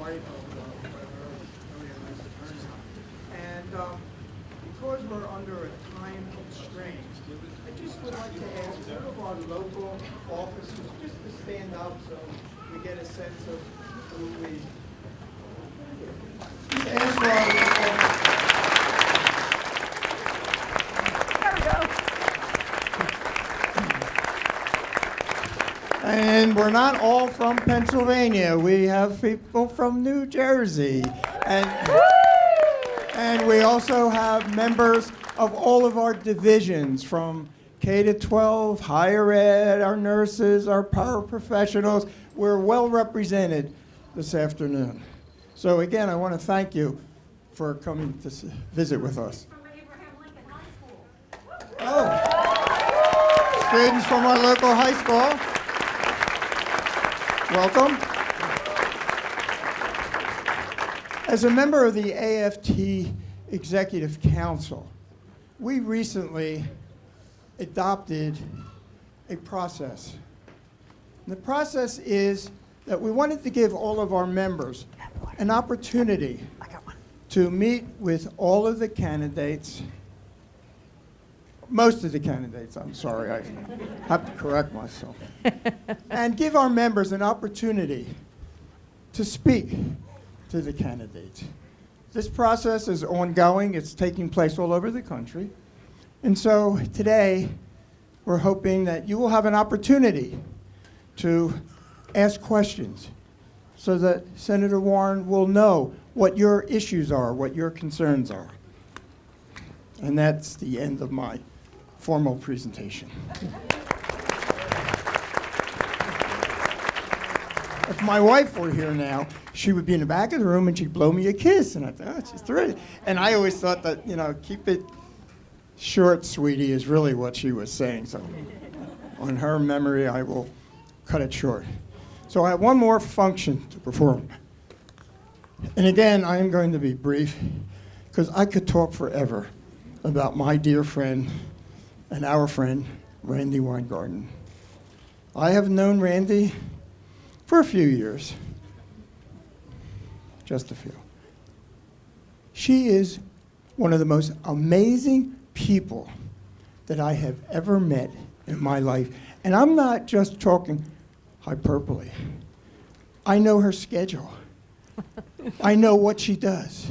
spite of the weather, really a nice turnout. And because we're under a time constraint, I just would like to ask all of our local officers just to stand up so we get a sense of who we just ask for our local. And we're not all from Pennsylvania. We have people from New Jersey. And we also have members of all of our divisions, from K to 12, higher ed, our nurses, our paraprofessionals. We're well represented this afternoon. So again, I want to thank you for coming to visit with us. From Abraham Lincoln High School. Oh, students from our local high school. Welcome. As a member of the AFT Executive Council, we recently adopted a process. And the process is that we wanted to give all of our members an opportunity to meet with all of the candidates, most of the candidates, I'm sorry, I have to correct myself, and give our members an opportunity to speak to the candidates. This process is ongoing. It's taking place all over the country. And so today, we're hoping that you will have an opportunity to ask questions so that Senator Warren will know what your issues are, what your concerns are. And that's the end of my formal presentation. If my wife were here now, she would be in the back of the room and she'd blow me a kiss. And I thought, oh, she's terrific. And I always thought that, keep it short, sweetie, is really what she was saying. So on her memory, I will cut it short. So I have one more function to perform. And again, I am going to be brief because I could talk forever about my dear friend and our friend, Randy Weingarten. I have known Randy for a few years, just a few. She is one of the most amazing people that I have ever met in my life. And I'm not just talking hyperbole. I know her schedule. I know what she does.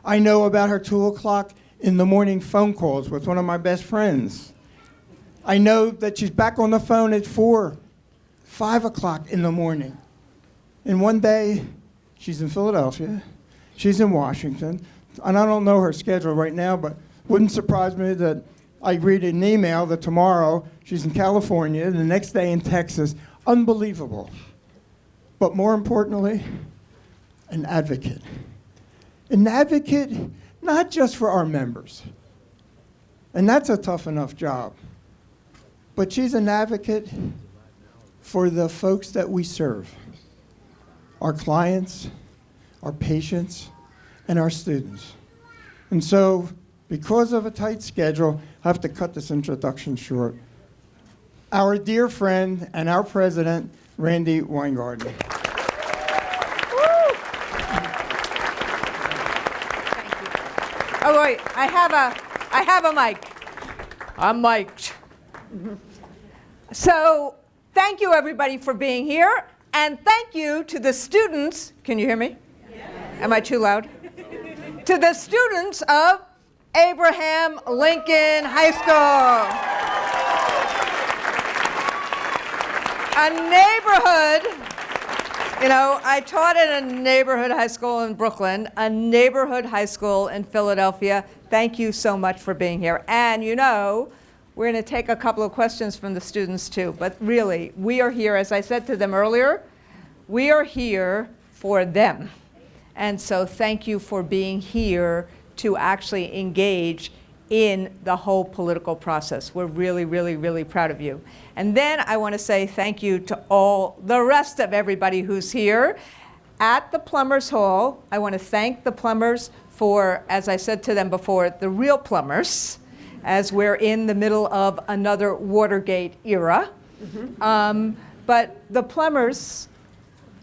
I know about her 2 o'clock in the morning phone calls with one of my best friends. I know that she's back on the phone at 4, 5 o'clock in the morning. And one day, she's in Philadelphia, she's in Washington, and I don't know her schedule right now, but wouldn't surprise me that I read an email that tomorrow she's in California, the next day in Texas. Unbelievable. But more importantly, an advocate. An advocate not just for our members, and that's a tough enough job, but she's an advocate for the folks that we serve, our clients, our patients, and our students. And so, because of a tight schedule, I have to cut this introduction short. Our dear friend and our president, Randy Weingarten. Oh wait, I have a mic. I'm mic'd. So thank you everybody for being here, and thank you to the students. Can you hear me? Yes. Am I too loud? To the students of Abraham Lincoln High School. A neighborhood. I taught at a neighborhood high school in Brooklyn, a neighborhood high school in Philadelphia. Thank you so much for being here. And we're going to take a couple of questions from the students too. But really, we are here, as I said to them earlier, we are here for them. And so thank you for being here to actually engage in the whole political process. We're really, really, really proud of you. And then I want to say thank you to all the rest of everybody who's here at the Plumbers Hall. I want to thank the plumbers for, as I said to them before, the real plumbers, as we're in the middle of another Watergate era. But the plumbers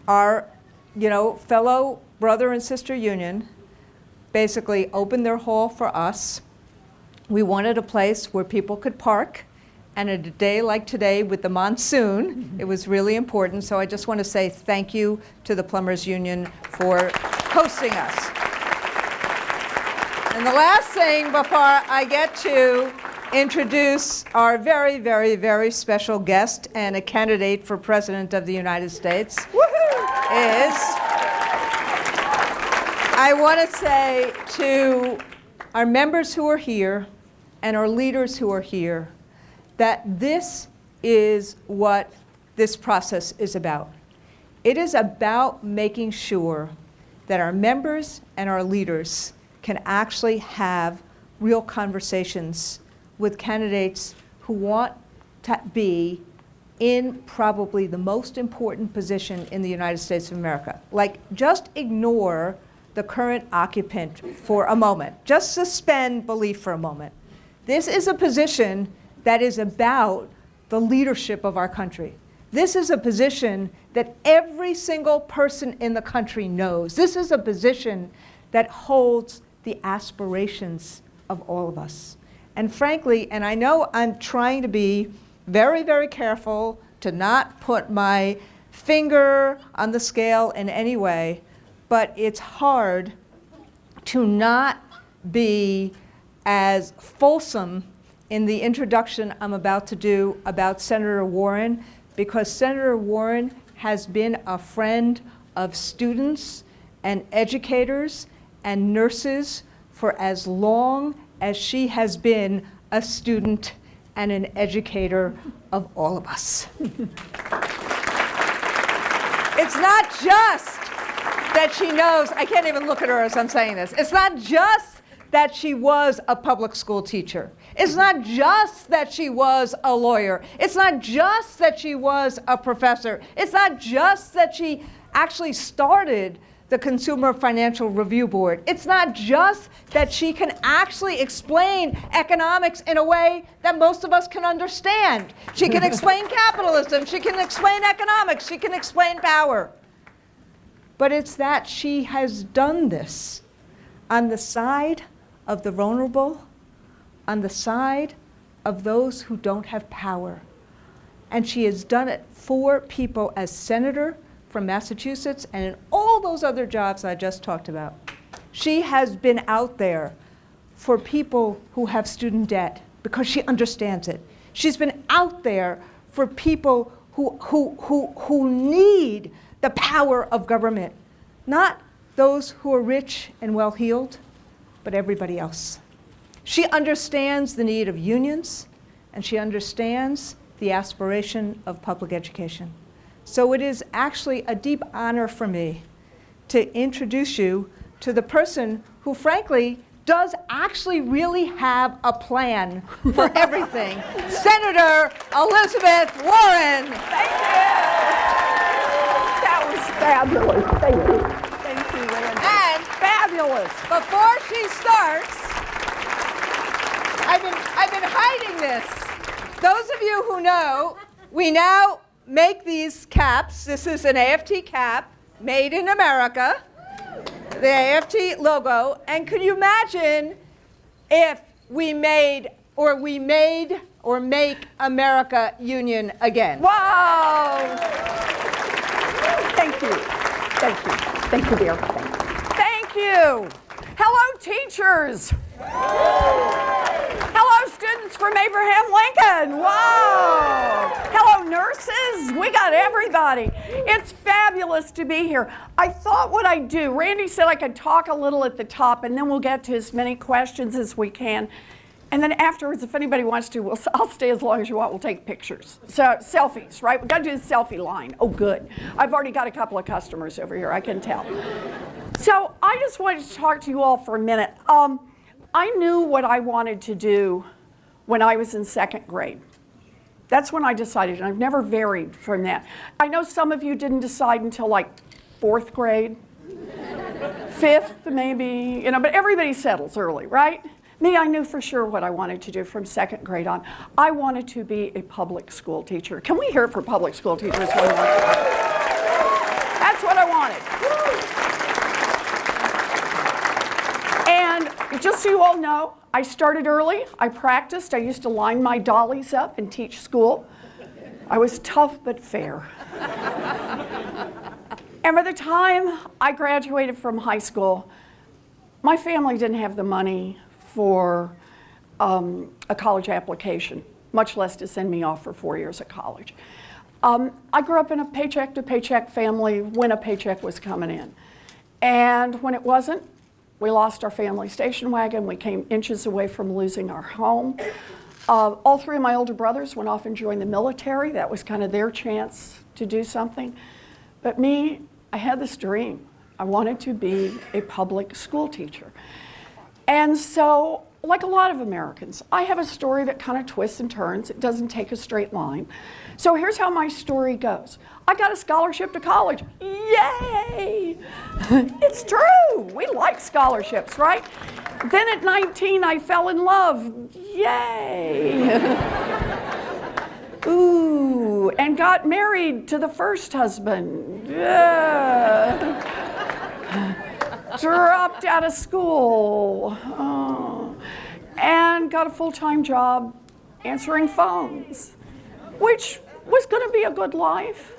are fellow brother and sister union basically opened their hall for us. We wanted a place where people could park, and a day like today with the monsoon, it was really important. So I just want to say thank you to the Plumbers Union for hosting us. And the last thing before I get to introduce our very, very, very special guest and a candidate for President of the United States is, I want to say to our members who are here and our leaders who are here that this is what this process is about. It is about making sure that our members and our leaders can actually have real conversations with candidates who want to be in probably the most important position in the United States of America. Like, just ignore the current occupant for a moment. Just suspend belief for a moment. This is a position that is about the leadership of our country. This is a position that every single person in the country knows. This is a position that holds the aspirations of all of us. And frankly, and I know I'm trying to be very, very careful to not put my finger on the scale in any way, but it's hard to not be as fulsome in the introduction I'm about to do about Senator Warren, because Senator Warren has been a friend of students and educators and nurses for as long as she has been a student and an educator of all of us. It's not just that she knows, I can't even look at her as I'm saying this, it's not just that she was a public school teacher. It's not just that she was a lawyer. It's not just that she was a professor. It's not just that she actually started the Consumer Financial Review Board. It's not just that she can actually explain economics in a way that most of us can understand. She can explain capitalism. She can explain economics. She can explain power. But it's that she has done this on the side of the vulnerable, on the side of those who don't have power. And she has done it for people as senator from Massachusetts and in all those other jobs I just talked about. She has been out there for people who have student debt because she understands it. She's been out there for people who need the power of government, not those who are rich and well-heeled, but everybody else. She understands the need of unions, and she understands the aspiration of public education. So it is actually a deep honor for me to introduce you to the person who, frankly, does actually really have a plan for everything. Senator Elizabeth Warren. Thank you. That was fabulous. Thank you. Thank you, Randy. And Fabulous. before she starts, I've been hiding this. Those of you who know, we now make these caps. This is an AFT cap made in America, the AFT logo. And could you imagine if we make America union again? Wow. Thank you. Thank you. Thank you, dear. Thank you. Hello, teachers. Hello, students from Abraham Lincoln. Wow. Hello, nurses. We got everybody. It's fabulous to be here. I thought what I'd do, Randy said I could talk a little at the top, and then we'll get to as many questions as we can. And then afterwards, if anybody wants to, I'll stay as long as you want. We'll take pictures. So selfies, right? We've got to do the selfie line. Oh, good. I've already got a couple of customers over here, I can tell. So I just wanted to talk to you all for a minute. I knew what I wanted to do when I was in second grade. That's when I decided, and I've never varied from that. I know some of you didn't decide until like fourth grade, fifth maybe, but everybody settles early, right? Me, I knew for sure what I wanted to do from second grade on. I wanted to be a public school teacher. Can we hear it for public school teachers? That's what I wanted. And just so you all know, I started early. I practiced. I used to line my dollies up and teach school. I was tough but fair. And by the time I graduated from high school, my family didn't have the money for a college application, much less to send me off for 4 years of college. I grew up in a paycheck-to-paycheck family when a paycheck was coming in. And when it wasn't, we lost our family station wagon. We came inches away from losing our home. All three of my older brothers went off and joined the military. That was kind of their chance to do something. But me, I had this dream. I wanted to be a public school teacher. And so, like a lot of Americans, I have a story that kind of twists and turns. It doesn't take a straight line. So here's how my story goes. I got a scholarship to college. Yay! It's true. We like scholarships, right? Then at 19, I fell in love. Yay! Ooh, and got married to the first husband. Yeah. Dropped out of school. Oh. And got a full-time job answering phones, which was going to be a good life.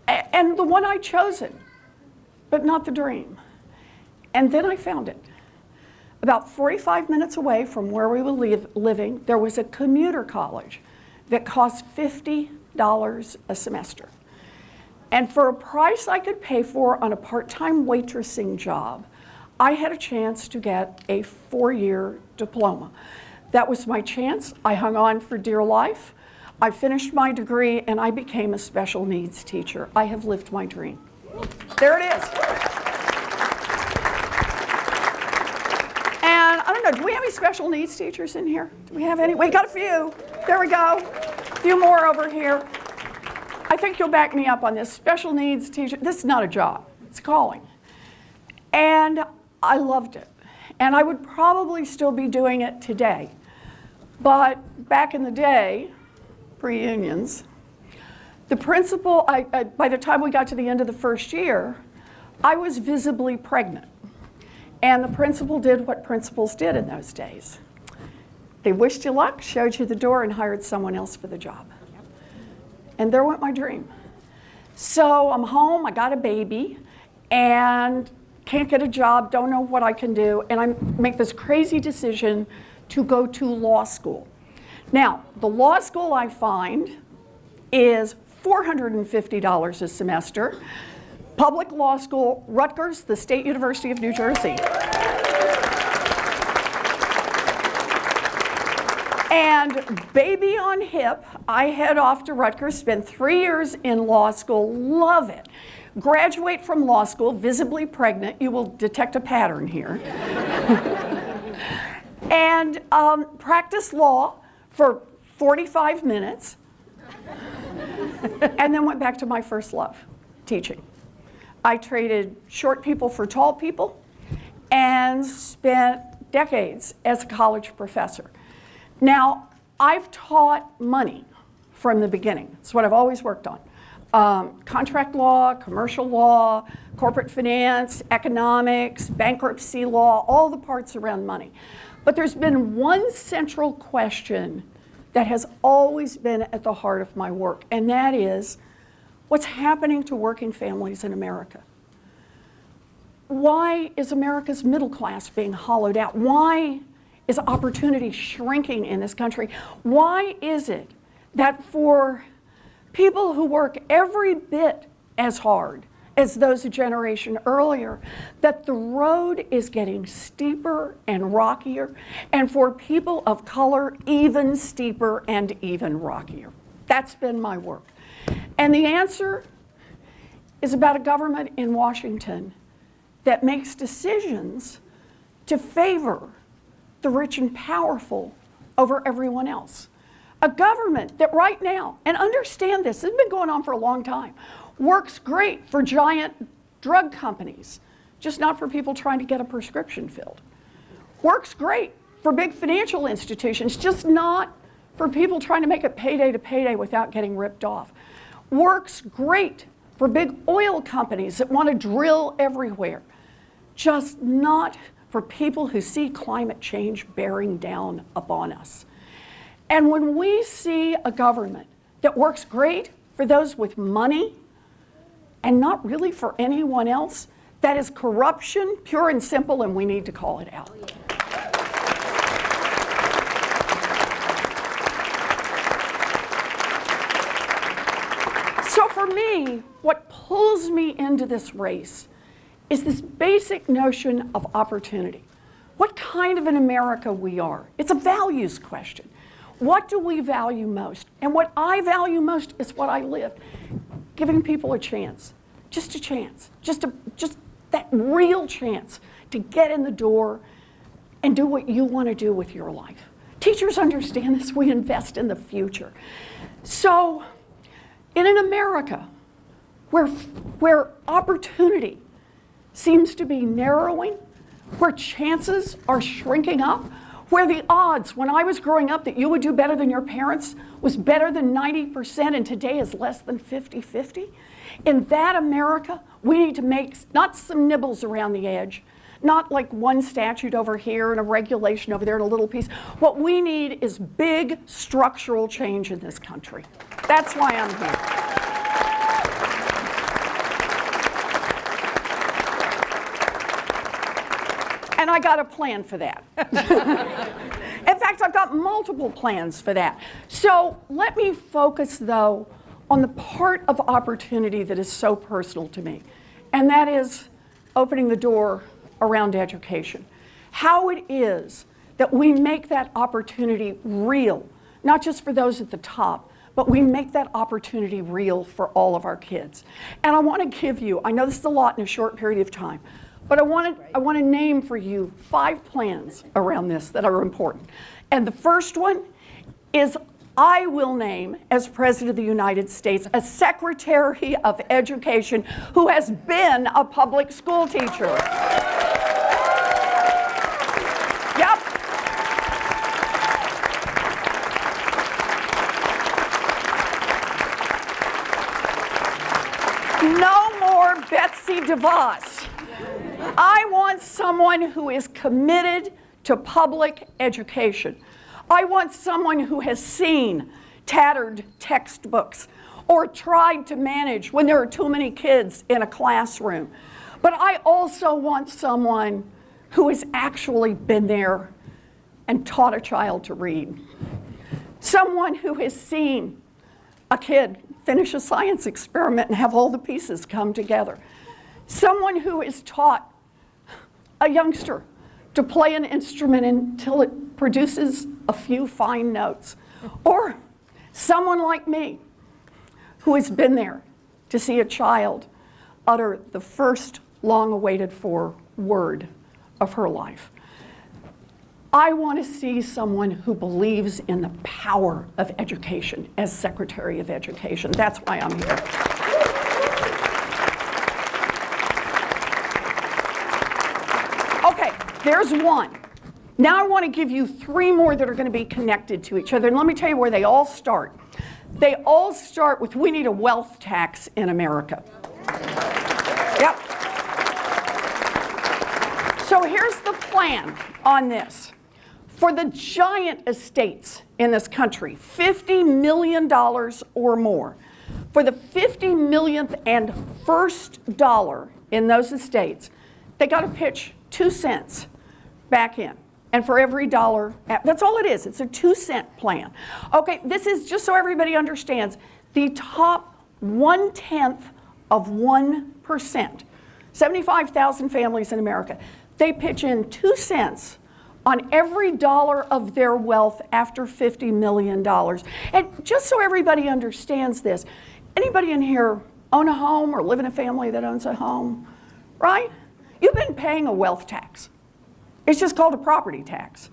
And the one I'd chosen, but not the dream. And then I found it. About 45 minutes away from where we were living, there was a commuter college that cost $50 a semester. And for a price I could pay for on a part-time waitressing job, I had a chance to get a 4-year diploma. That was my chance. I hung on for dear life. I finished my degree and I became a special needs teacher. I have lived my dream. There it is. And I don't know, do we have any special needs teachers in here? Do we have any? We got a few. There we go. A few more over here. I think you'll back me up on this. Special needs teacher, this is not a job, it's a calling. And I loved it. And I would probably still be doing it today. But back in the day, pre-unions, the principal, by the time we got to the end of the first year, I was visibly pregnant. And the principal did what principals did in those days. They wished you luck, showed you the door, and hired someone else for the job. And there went my dream. So I'm home, I got a baby, and can't get a job, don't know what I can do, and I make this crazy decision to go to law school. Now, the law school I find is $450 a semester. Public law school, Rutgers, the State University of New Jersey. And baby on hip, I head off to Rutgers, spend 3 years in law school, love it. Graduate from law school, visibly pregnant, you will detect a pattern here. And practice law for 45 minutes, and then went back to my first love, teaching. I traded short people for tall people and spent decades as a college professor. Now, I've taught money from the beginning. It's what I've always worked on. Contract law, commercial law, corporate finance, economics, bankruptcy law, all the parts around money. But there's been one central question that has always been at the heart of my work, and that is, what's happening to working families in America? Why is America's middle class being hollowed out? Why is opportunity shrinking in this country? Why is it that for people who work every bit as hard as those a generation earlier, that the road is getting steeper and rockier, and for people of color, even steeper and even rockier? That's been my work. And the answer is about a government in Washington that makes decisions to favor the rich and powerful over everyone else. A government that right now, and understand this has been going on for a long time, works great for giant drug companies, just not for people trying to get a prescription filled. Works great for big financial institutions, just not for people trying to make it payday to payday without getting ripped off. Works great for big oil companies that want to drill everywhere, just not for people who see climate change bearing down upon us. And when we see a government that works great for those with money and not really for anyone else, that is corruption, pure and simple, and we need to call it out. So for me, what pulls me into this race is this basic notion of opportunity. What kind of an America we are. It's a values question. What do we value most? And what I value most is what I live. Giving people a chance, just a chance, just that real chance to get in the door and do what you want to do with your life. Teachers understand this. We invest in the future. So in an America where opportunity seems to be narrowing, where chances are shrinking up, where the odds when I was growing up that you would do better than your parents was better than 90% and today is less than 50-50. In that America, we need to make not some nibbles around the edge, not like one statute over here and a regulation over there and a little piece. What we need is big structural change in this country. That's why I'm here. And I got a plan for that. In fact, I've got multiple plans for that. So let me focus, though, on the part of opportunity that is so personal to me, and that is opening the door around education. How it is that we make that opportunity real, not just for those at the top, but we make that opportunity real for all of our kids. And I want to give you, I know this is a lot in a short period of time, but I want to name for you 5 plans around this that are important. And the first one is I will name, as President of the United States, a Secretary of Education who has been a public school teacher. Yep. No more Betsy DeVos. I want someone who is committed to public education. I want someone who has seen tattered textbooks or tried to manage when there are too many kids in a classroom. But I also want someone who has actually been there and taught a child to read. Someone who has seen a kid finish a science experiment and have all the pieces come together. Someone who has taught a youngster to play an instrument until it produces a few fine notes. Or someone like me who has been there to see a child utter the first long-awaited for word of her life. I want to see someone who believes in the power of education as Secretary of Education. That's why I'm here. Okay, there's one. Now I want to give you 3 more that are going to be connected to each other. And let me tell you where they all start. They all start with we need a wealth tax in America. Yep. So here's the plan on this. For the giant estates in this country, $50 million or more, for the 50 millionth and first dollar in those estates, they got to pitch 2 cents back in. And for every dollar, that's all it is. It's a 2-cent plan. Okay, this is just so everybody understands, the top 1/10 of 1%, 75,000 families in America, they pitch in 2 cents on every dollar of their wealth after $50 million. And just so everybody understands this, anybody in here own a home or live in a family that owns a home, right? You've been paying a wealth tax. It's just called a property tax.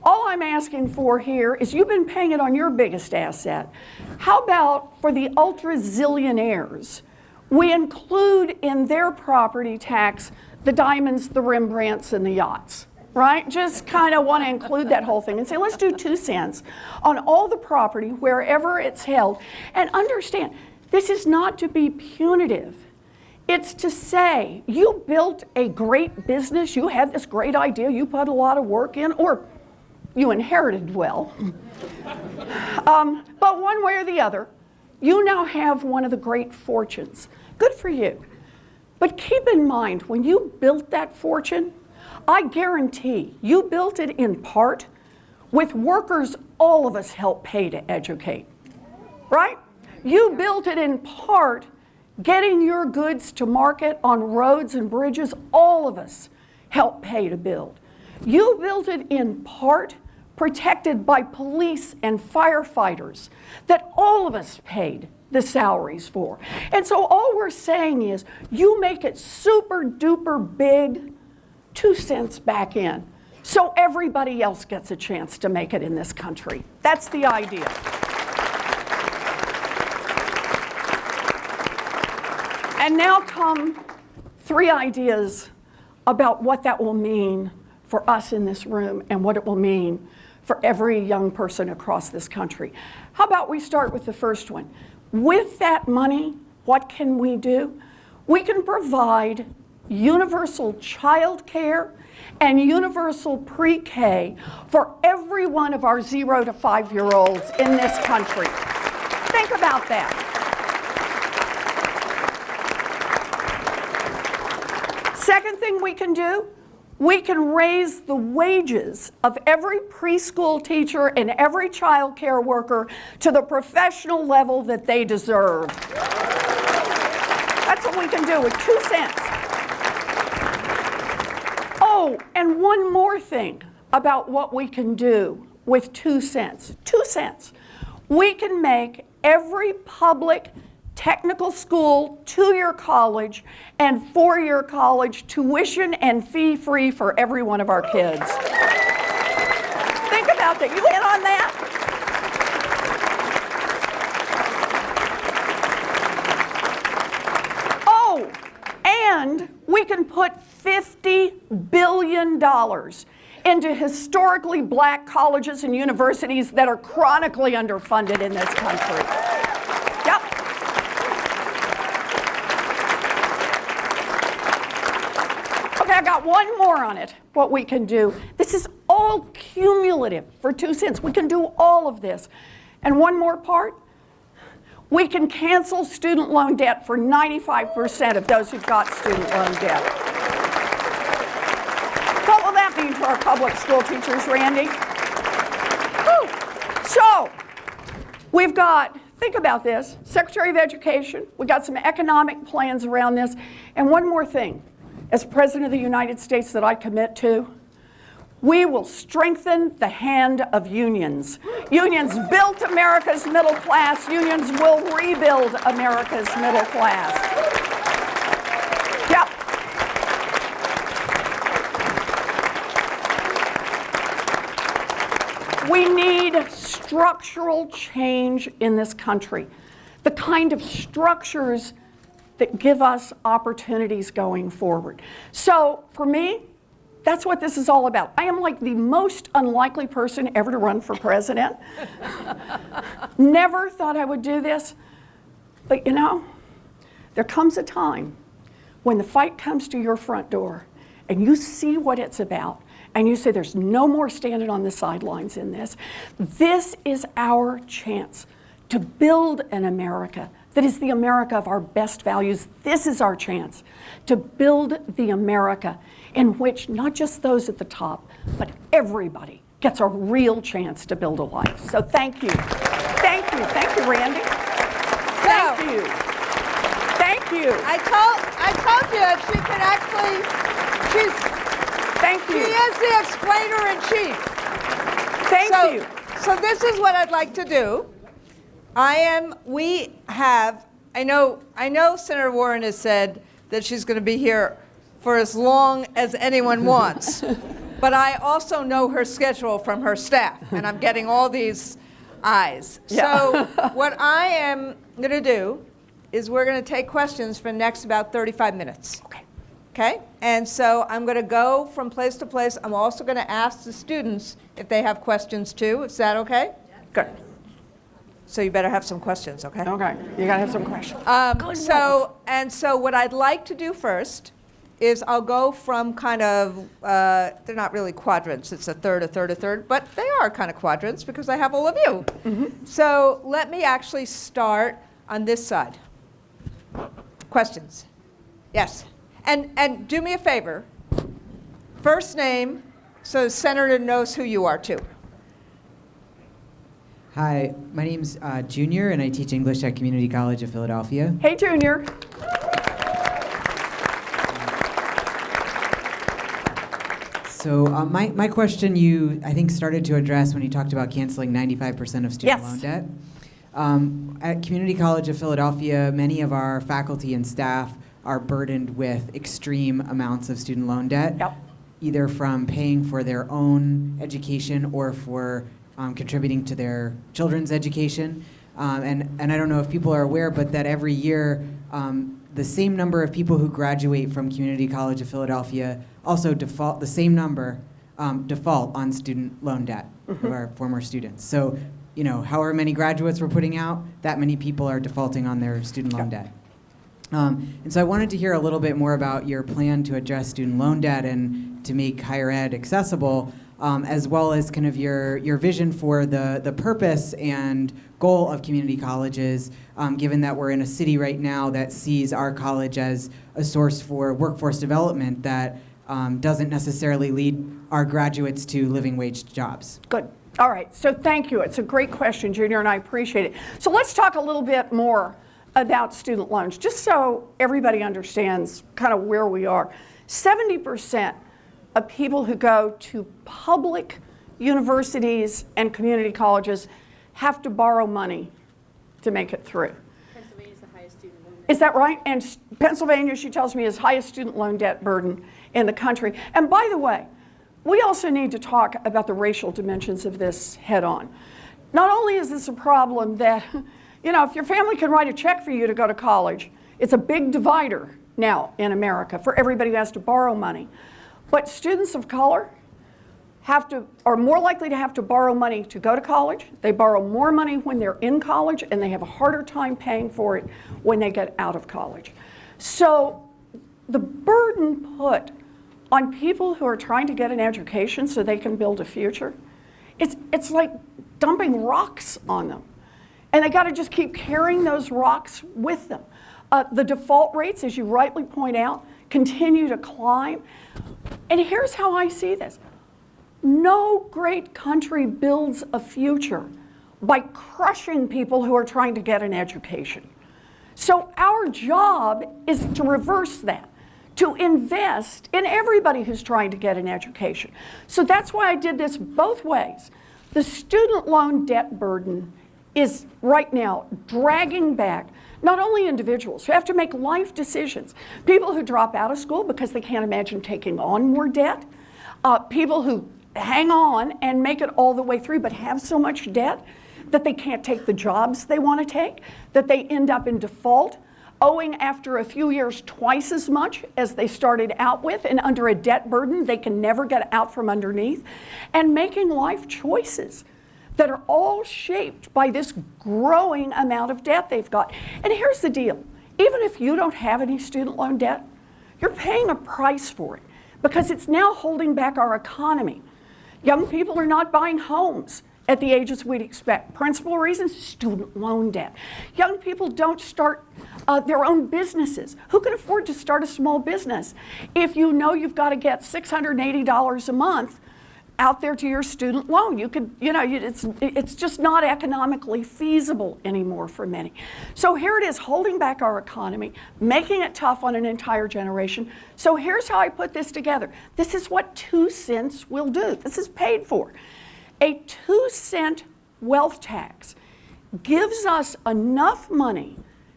All I'm asking for here is you've been paying it on your biggest asset. How about for the ultra-zillionaires? We include in their property tax the diamonds, the Rembrandts, and the yachts, right? Just kind of want to include that whole thing and say, let's do 2 cents on all the property wherever it's held. And understand, This is not to be punitive. It's to say, you built a great business, you had this great idea, you put a lot of work in, or you inherited well. But one way or the other, you now have one of the great fortunes. Good for you. But keep in mind, when you built that fortune, I guarantee you built it in part with workers all of us help pay to educate, right? You built it in part getting your goods to market on roads and bridges, all of us help pay to build. You built it in part protected by police and firefighters that all of us paid the salaries for. And so all we're saying is, you make it super duper big, 2 cents back in, so everybody else gets a chance to make it in this country. That's the idea. And now come 3 ideas about what that will mean for us in this room and what it will mean for every young person across this country. How about we start with the first one? With that money, what can we do? We can provide universal child care and universal pre-K for every one of our 0 to 5-year-olds in this country. Think about that. Second thing we can do, we can raise the wages of every preschool teacher and every child care worker to the professional level that they deserve. That's what we can do with 2 cents. Oh, and one more thing about what we can do with 2 cents. 2 cents. We can make every public technical school 2-year college and 4-year college tuition and fee-free for every one of our kids. Think about that. You in on that? Oh, and we can put $50 billion into historically black colleges and universities that are chronically underfunded in this country. Yep. Okay, I got one more on it, what we can do. This is all cumulative for 2 cents. We can do all of this. And one more part, we can cancel student loan debt for 95% of those who've got student loan debt. What will that mean for our public school teachers, Randy? Whew. So, we've got, think about this, Secretary of Education, we've got some economic plans around this, and one more thing. As President of the United States that I commit to, we will strengthen the hand of unions. Unions built America's middle class. Unions will rebuild America's middle class. Yep. We need structural change in this country. The kind of structures that give us opportunities going forward. So for me, that's what this is all about. I am like the most unlikely person ever to run for president. Never thought I would do this. But you know, there comes a time when the fight comes to your front door and you see what it's about and you say there's no more standing on the sidelines in this. This is our chance to build an America that is the America of our best values. This is our chance to build the America in which not just those at the top, but everybody gets a real chance to build a life. So thank you. Thank you. Thank you, Randy. Thank you. Thank you. I told you that she can actually, Thank you. she is the explainer in chief. Thank you. So this is what I'd like to do. I know Senator Warren has said that she's going to be here for as long as anyone wants, but I also know her schedule from her staff, and I'm getting all these eyes. Yeah. So what I am going to do is we're going to take questions for the next about 35 minutes. Okay? And so I'm going to go from place to place. I'm also going to ask the students if they have questions too. Is that okay? Good. So you better have some questions, okay? Okay, you gotta have some questions. So what I'd like to do first is I'll go from kind of, they're not really quadrants, it's a third, a third, a third, but they are kind of quadrants because I have all of you. So let me actually start on this side. Questions? Yes. And do me a favor. First name, so the senator knows who you are too. Hi, my name's Junior, and I teach English at Community College of Philadelphia. Hey, Junior. So my question you, I think, started to address when you talked about canceling 95% of student Yes. loan debt. At Community College of Philadelphia, many of our faculty and staff are burdened with extreme amounts of student loan debt, Yep. either from paying for their own education or for contributing to their children's education. And I don't know if people are aware, but that every year, the same number of people who graduate from Community College of Philadelphia also default, the same number default on student loan debt of our former students. So, you know, however many graduates we're putting out, that many people are defaulting on their student loan debt. And so I wanted to hear a little bit more about your plan to address student loan debt and to make higher ed accessible, as well as kind of your vision for the purpose and goal of community colleges, given that we're in a city right now that sees our college as a source for workforce development that doesn't necessarily lead our graduates to living wage jobs. Good. All right, so thank you. It's a great question, Junior, and I appreciate it. So let's talk a little bit more about student loans, just so everybody understands kind of where we are. 70% of people who go to public universities and community colleges have to borrow money to make it through. Pennsylvania is the highest student loan debt. Is that right? And Pennsylvania, she tells me, is highest student loan debt burden in the country. And by the way, we also need to talk about the racial dimensions of this head on. Not only is this a problem that, you know, if your family can write a check for you to go to college, it's a big divider now in America for everybody who has to borrow money. But students of color are more likely to have to borrow money to go to college. They borrow more money when they're in college, and they have a harder time paying for it when they get out of college. So the burden put on people who are trying to get an education so they can build a future, it's like dumping rocks on them. And they got to just keep carrying those rocks with them. The default rates, as you rightly point out, continue to climb. And here's how I see this. No great country builds a future by crushing people who are trying to get an education. So our job is to reverse that, to invest in everybody who's trying to get an education. So that's why I did this both ways. The student loan debt burden is right now dragging back not only individuals who have to make life decisions, people who drop out of school because they can't imagine taking on more debt, people who hang on and make it all the way through but have so much debt that they can't take the jobs they want to take, that they end up in default, owing after a few years twice as much as they started out with, and under a debt burden they can never get out from underneath, and making life choices that are all shaped by this growing amount of debt they've got. And here's the deal. Even if you don't have any student loan debt, you're paying a price for it because it's now holding back our economy. Young people are not buying homes at the ages we'd expect. Principal reasons, student loan debt. Young people don't start their own businesses. Who can afford to start a small business if you know you've got to get $680 a month out there to your student loan? You could, you know, it's just not economically feasible anymore for many. So here it is, holding back our economy, making it tough on an entire generation. So here's how I put this together. This is what 2 cents will do. This is paid for. A 2-cent wealth tax gives us enough money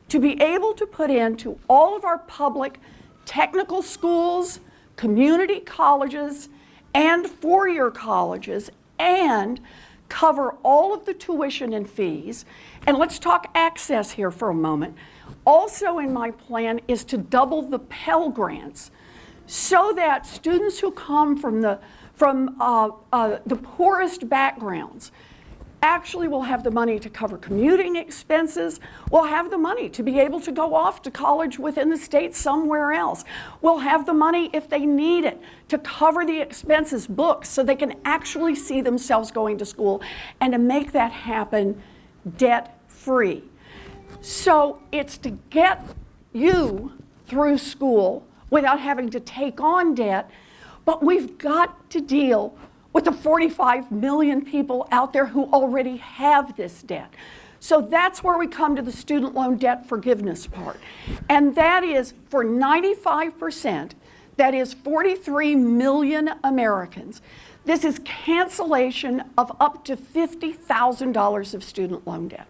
to be able to put into all of our public technical schools, community colleges, and four-year colleges, and cover all of the tuition and fees. And let's talk access here for a moment. Also in my plan is to double the Pell grants so that students who come from the poorest backgrounds actually will have the money to cover commuting expenses, will have the money to be able to go off to college within the state somewhere else, will have the money if they need it to cover the expenses, books, so they can actually see themselves going to school, and to make that happen debt-free. So it's to get you through school without having to take on debt, but we've got to deal with the 45 million people out there who already have this debt. So that's where we come to the student loan debt forgiveness part. And that is for 95%, that is 43 million Americans. This is cancellation of up to $50,000 of student loan debt.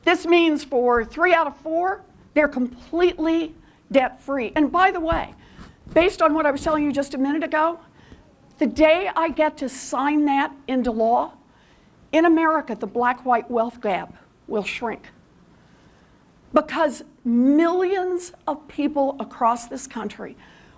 This means for 3 out of 4, they're completely debt-free. And by the way, based on what I was telling you just a minute ago, the day I get to sign that into law, in America, the black-white wealth gap will shrink. Because millions of people across this country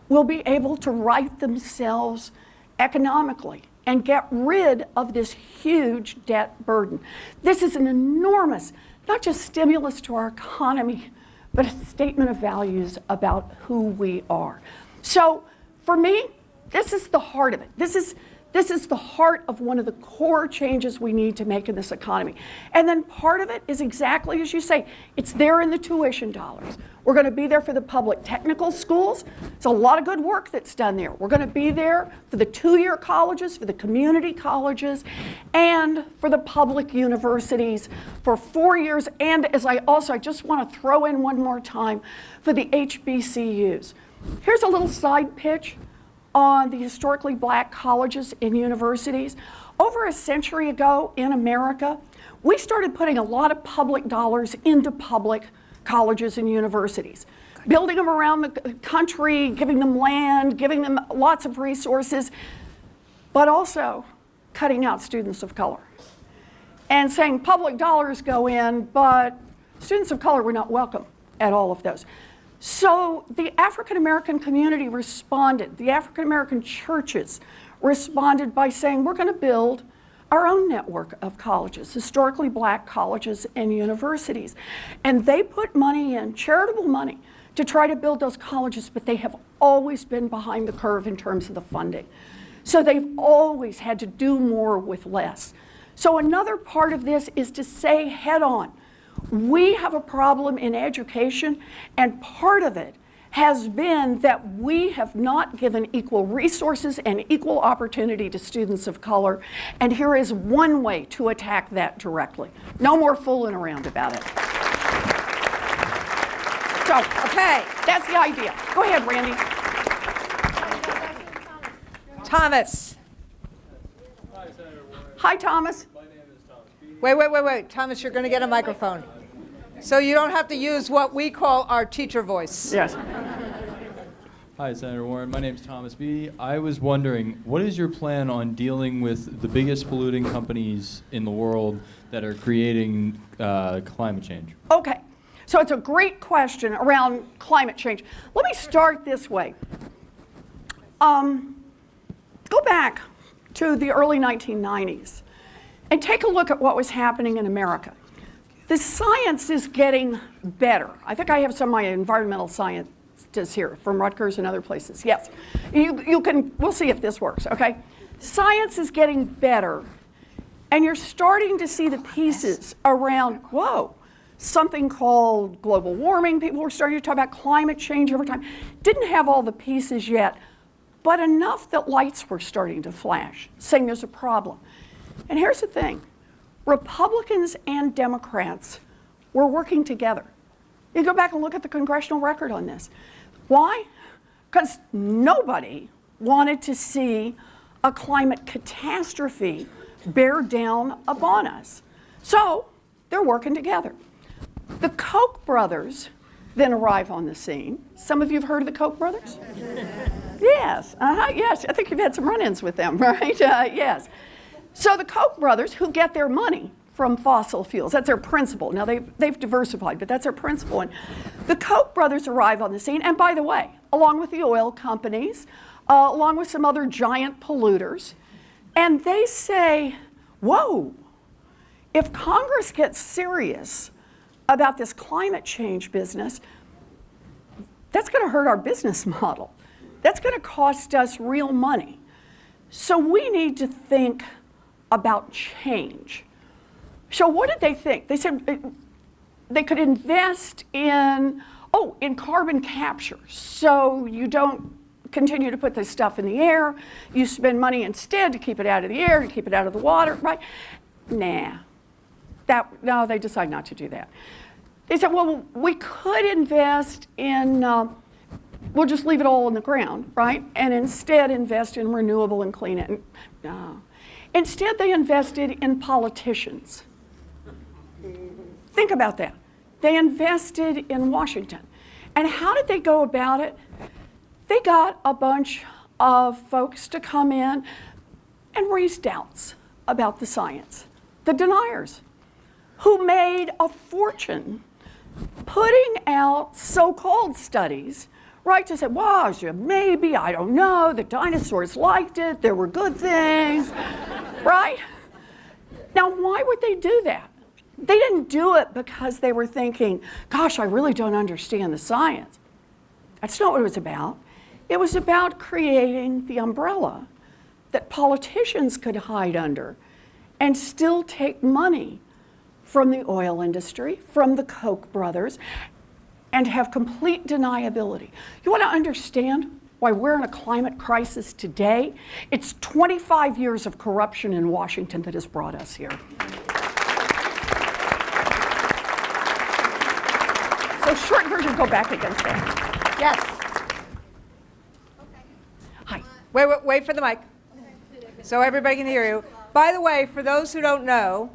will be able to right themselves economically and get rid of this huge debt burden. This is an enormous, not just stimulus to our economy, but a statement of values about who we are. So for me, this is the heart of it. This is the heart of one of the core changes we need to make in this economy. And then part of it is exactly as you say, it's there in the tuition dollars. We're going to be there for the public technical schools. It's a lot of good work that's done there. We're going to be there for the 2-year colleges, for the community colleges, and for the public universities for 4 years. And as I just want to throw in one more time for the HBCUs. Here's a little side pitch on the historically black colleges and universities. Over a century ago in America, we started putting a lot of public dollars into public colleges and universities, building them around the country, giving them land, giving them lots of resources, but also cutting out students of color and saying public dollars go in, but students of color were not welcome at all of those. So the African American community responded, the African American churches responded by saying, we're going to build our own network of colleges, historically black colleges and universities. And they put money in, charitable money, to try to build those colleges, but they have always been behind the curve in terms of the funding. So they've always had to do more with less. So another part of this is to say head on, we have a problem in education, and part of it has been that we have not given equal resources and equal opportunity to students of color, and here is one way to attack that directly. No more fooling around about it. So, okay, that's the idea. Go ahead, Randy. Thomas. Hi, Thomas. Wait. Thomas, you're going to get a microphone. So you don't have to use what we call our teacher voice. Yes. Hi, Senator Warren. My name is Thomas B. I was wondering, what is your plan on dealing with the biggest polluting companies in the world that are creating climate change? Okay, so it's a great question around climate change. Let me start this way. Go back to the early 1990s and take a look at what was happening in America. The science is getting better. I think I have some of my environmental scientists here from Rutgers and other places. Yes, we'll see if this works, okay? Science is getting better, and you're starting to see the pieces around, something called global warming. People were starting to talk about climate change over time. Didn't have all the pieces yet, but enough that lights were starting to flash, saying there's a problem. And here's the thing. Republicans and Democrats were working together. You go back and look at the congressional record on this. Why? Because nobody wanted to see a climate catastrophe bear down upon us. So they're working together. The Koch brothers then arrive on the scene. Some of you have heard of the Koch brothers? Yes, yes, I think you've had some run-ins with them, right? Yes. So the Koch brothers, who get their money from fossil fuels, that's their principle. Now they've diversified, but that's their principle. And the Koch brothers arrive on the scene, and by the way, along with the oil companies, along with some other giant polluters, and they say, whoa, if Congress gets serious about this climate change business, that's going to hurt our business model. That's going to cost us real money. So we need to think about change. So what did they think? They said they could invest in carbon capture, so you don't continue to put this stuff in the air. You spend money instead to keep it out of the air, to keep it out of the water, right? Nah. No, they decide not to do that. They said, well, we could invest in, we'll just leave it all in the ground, right? And instead invest in renewable and clean it. No. Instead, they invested in politicians. Think about that. They invested in Washington. And how did they go about it? They got a bunch of folks to come in and raise doubts about the science. The deniers, who made a fortune putting out so-called studies, right, to say, well, maybe, I don't know, the dinosaurs liked it, there were good things, right? Now, why would they do that? They didn't do it because they were thinking, gosh, I really don't understand the science. That's not what it was about. It was about creating the umbrella that politicians could hide under and still take money from the oil industry, from the Koch brothers, and have complete deniability. You want to understand why we're in a climate crisis today? It's 25 years of corruption in Washington that has brought us here. So short version, go back against that. Yes. Hi. Wait for the mic so everybody can hear you. By the way, for those who don't know,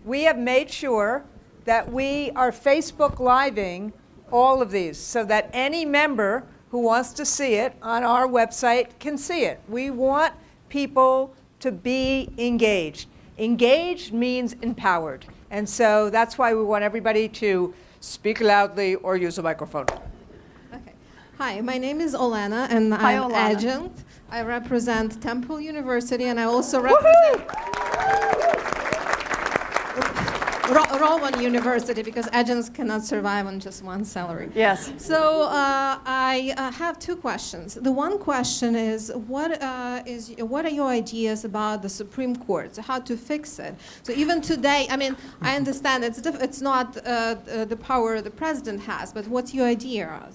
we have made sure that we are Facebook Living all of these so that any member who wants to see it on our website can see it. We want people to be engaged. Engaged means empowered. And so that's why we want everybody to speak loudly or use a microphone. Okay. Hi, my name is Olena, and Hi, I'm Olena. adjunct. I represent Temple University, and I also represent Rowan University, because adjuncts cannot survive on just one salary. Yes. So I have two questions. The one question is, what are your ideas about the Supreme Court? So how to fix it? So even today, I mean, I understand it's not the power the president has, but what's your idea?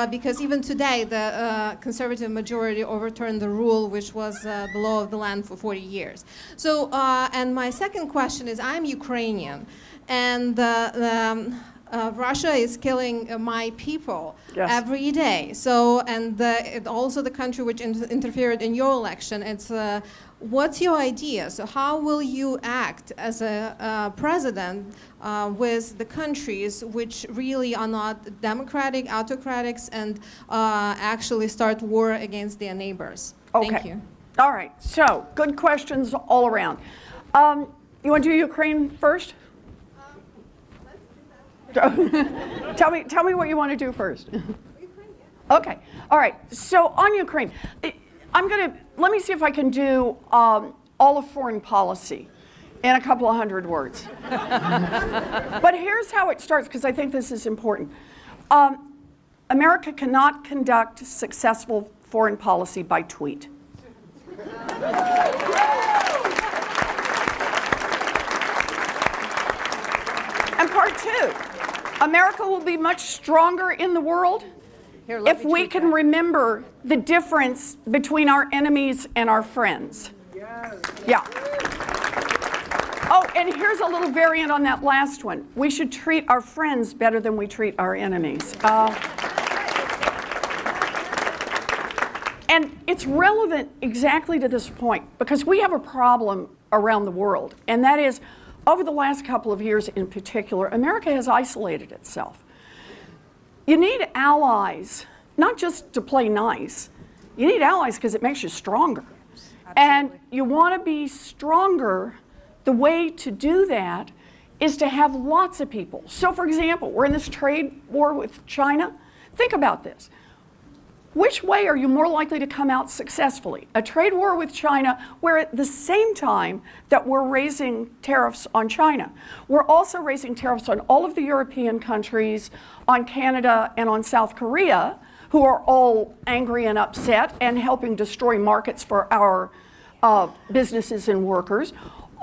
Because even today, the conservative majority overturned the rule, which was the law of the land for 40 years. So, and my second question is, I'm Ukrainian, and Russia is killing my people every day. So, and also the country which interfered in your election, it's what's your idea? So how will you act as a president with the countries which really are not democratic, autocrats, and actually start war against their neighbors? Okay. Thank you. All right. So good questions all around. You want to do Ukraine first? Tell me what you want to do first. Okay. All right. So on Ukraine, let me see if I can do all of foreign policy in a couple of hundred words. But here's how it starts, because I think this is important. America cannot conduct successful foreign policy by tweet. And part two, America will be much stronger in the world if we can remember the difference between our enemies and our friends. Yeah. Oh, and here's a little variant on that last one. We should treat our friends better than we treat our enemies. And it's relevant exactly to this point, because we have a problem around the world, and that is, over the last couple of years in particular, America has isolated itself. You need allies, not just to play nice. You need allies because it makes you stronger. Absolutely. And you want to be stronger. The way to do that is to have lots of people. So for example, we're in this trade war with China. Think about this. Which way are you more likely to come out successfully? A trade war with China, where at the same time that we're raising tariffs on China, we're also raising tariffs on all of the European countries, on Canada, and on South Korea, who are all angry and upset and helping destroy markets for our businesses and workers.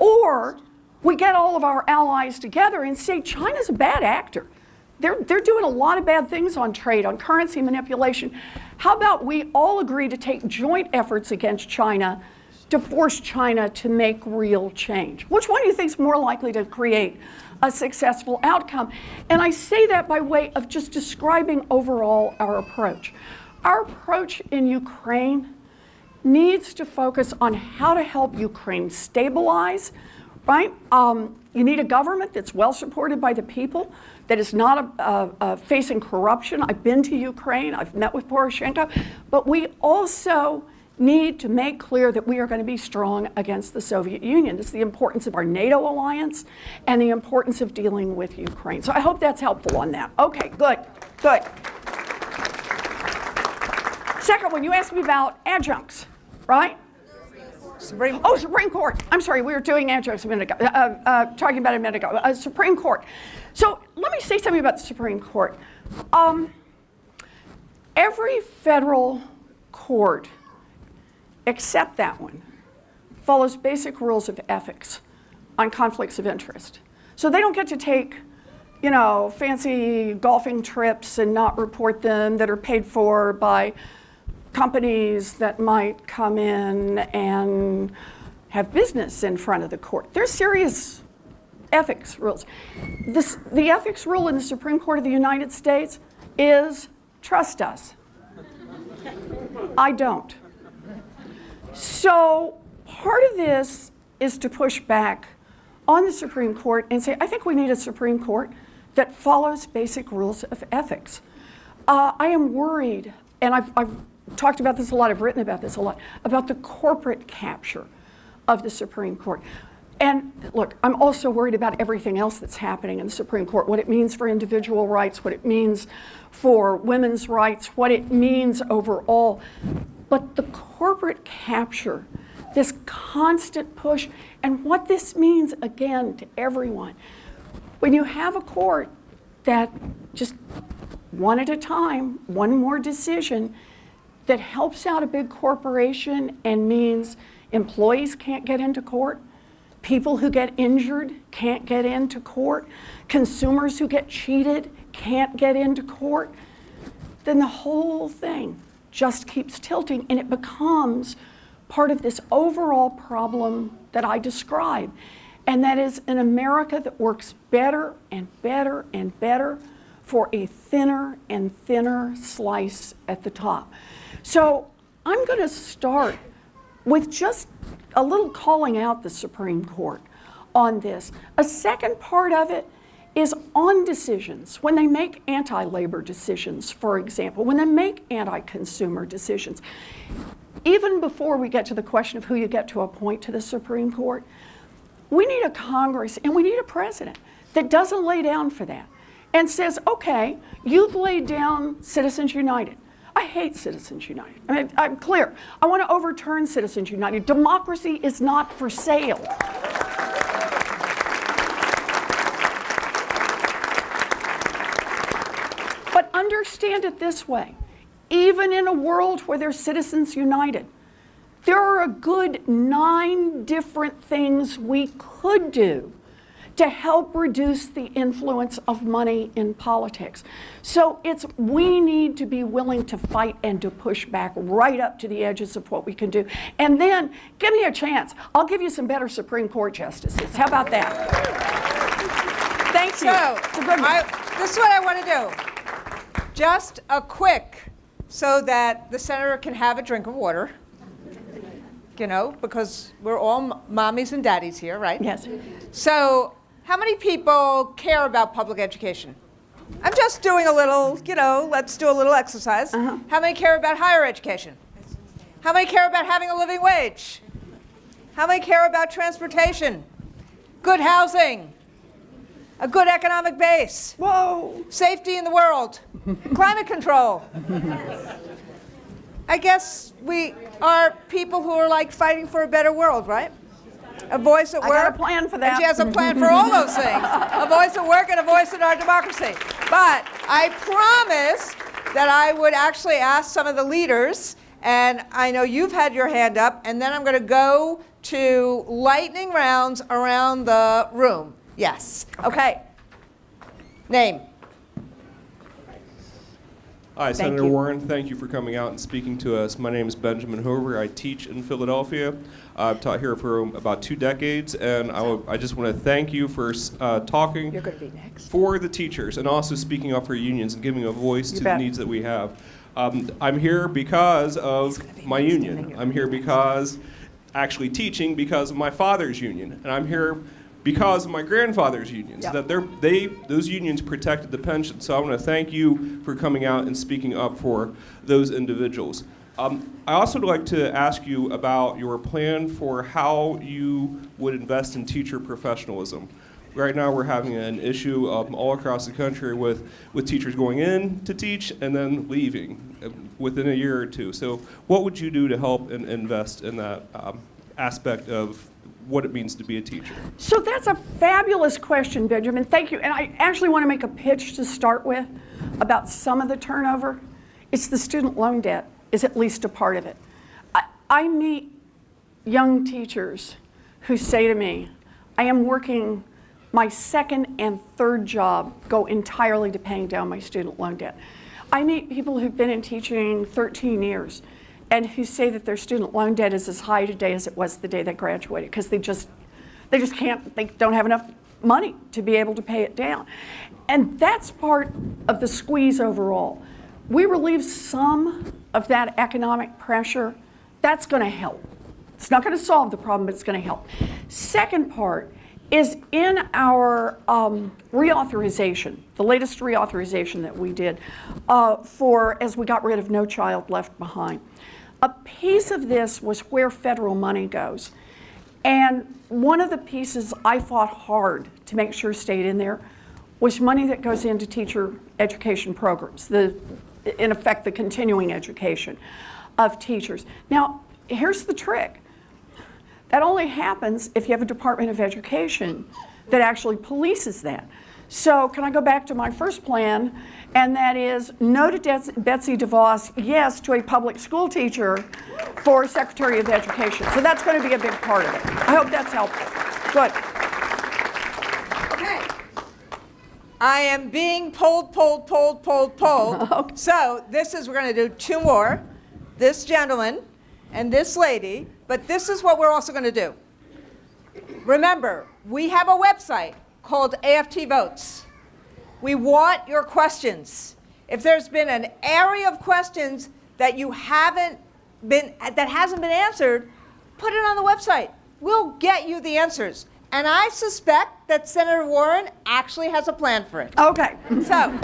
Or we get all of our allies together and say China's a bad actor. They're doing a lot of bad things on trade, on currency manipulation. How about we all agree to take joint efforts against China to force China to make real change? Which one do you think is more likely to create a successful outcome? And I say that by way of just describing overall our approach. Our approach in Ukraine needs to focus on how to help Ukraine stabilize, right? You need a government that's well supported by the people, that is not facing corruption. I've been to Ukraine, I've met with Poroshenko, but we also need to make clear that we are going to be strong against the Soviet Union. It's the importance of our NATO alliance and the importance of dealing with Ukraine. So I hope that's helpful on that. Okay, good. Second one, you asked me about adjuncts, right? Supreme Court. I'm sorry, we were doing adjuncts a minute ago, talking about it a minute ago. Supreme Court. So let me say something about the Supreme Court. Every federal court, except that one, follows basic rules of ethics on conflicts of interest. So they don't get to take, fancy golfing trips and not report them that are paid for by companies that might come in and have business in front of the court. There's serious ethics rules. The ethics rule in the Supreme Court of the United States is trust us. I don't. So part of this is to push back on the Supreme Court and say, I think we need a Supreme Court that follows basic rules of ethics. I am worried, and I've talked about this a lot, I've written about this a lot, about the corporate capture of the Supreme Court. And look, I'm also worried about everything else that's happening in the Supreme Court, what it means for individual rights, what it means for women's rights, what it means overall. But the corporate capture, this constant push, and what this means, again, to everyone. When you have a court that just one at a time, one more decision, that helps out a big corporation and means employees can't get into court, people who get injured can't get into court, consumers who get cheated can't get into court, then the whole thing just keeps tilting and it becomes part of this overall problem that I describe. And that is an America that works better and better and better for a thinner and thinner slice at the top. So I'm going to start with just a little calling out the Supreme Court on this. A second part of it is on decisions. When they make anti-labor decisions, for example, when they make anti-consumer decisions, even before we get to the question of who you get to appoint to the Supreme Court, we need a Congress and we need a president that doesn't lay down for that and says, okay, you've laid down Citizens United. I hate Citizens United. I mean, I'm clear. I want to overturn Citizens United. Democracy is not for sale. But understand it this way. Even in a world where there's Citizens United, there are a good 9 different things we could do to help reduce the influence of money in politics. So we need to be willing to fight and to push back right up to the edges of what we can do. And then give me a chance. I'll give you some better Supreme Court justices. How about that? Thank you. So, It's a good one. this is what I want to do. Just a quick, so that the senator can have a drink of water, because we're all mommies and daddies here, right? Yes. So, how many people care about public education? I'm just doing a little, let's do a little exercise. Uh-huh. How many care about higher education? How many care about having a living wage? How many care about transportation? Good housing? A good economic base? Whoa. Safety in the world? Climate control? I guess we are people who are like fighting for a better world, right? A voice at I work. got a plan for that. And she has a plan for all those things. A voice at work and a voice in our democracy. But I promised that I would actually ask some of the leaders, and I know you've had your hand up, and then I'm going to go to lightning rounds around the room. Yes. Okay. Name. Hi, Senator you. Warren. Thank you for coming out and speaking to us. My name is Benjamin Hoover. I teach in Philadelphia. I've taught here for about 2 decades, and I just want to thank you for talking You're going to be next. for the teachers and also speaking up for unions and giving a voice to the bet. needs that we have. I'm here because of my union. I'm here because actually teaching because of my father's union, and I'm here because of my grandfather's unions. Yep. That those unions protected the pension. So I want to thank you for coming out and speaking up for those individuals. I also would like to ask you about your plan for how you would invest in teacher professionalism. Right now we're having an issue all across the country with teachers going in to teach and then leaving within a year or two. So what would you do to help and invest in that aspect of what it means to be a teacher? So that's a fabulous question, Benjamin. Thank you. And I actually want to make a pitch to start with about some of the turnover. It's the student loan debt is at least a part of it. I meet young teachers who say to me, I am working my second and third job go entirely to paying down my student loan debt. I meet people who've been in teaching 13 years and who say that their student loan debt is as high today as it was the day they graduated because they just can't, they don't have enough money to be able to pay it down. And that's part of the squeeze overall. We relieve some of that economic pressure, that's going to help. It's not going to solve the problem, but it's going to help. Second part is in our reauthorization, the latest reauthorization that we did as we got rid of No Child Left Behind. A piece of this was where federal money goes. And one of the pieces I fought hard to make sure stayed in there was money that goes into teacher education programs, in effect, the continuing education of teachers. Now, here's the trick. That only happens if you have a Department of Education that actually polices that. So can I go back to my first plan, and that is no to Betsy DeVos, yes to a public school teacher for Secretary of Education. So that's going to be a big part of it. I hope that's helpful. Good. Okay. I am being pulled. Okay. So we're going to do 2 more. This gentleman and this lady, but this is what we're also going to do. Remember, we have a website called AFT Votes. We want your questions. If there's been an area of questions that hasn't been answered, put it on the website. We'll get you the answers. And I suspect that Senator Warren actually has a plan for it. Okay. So,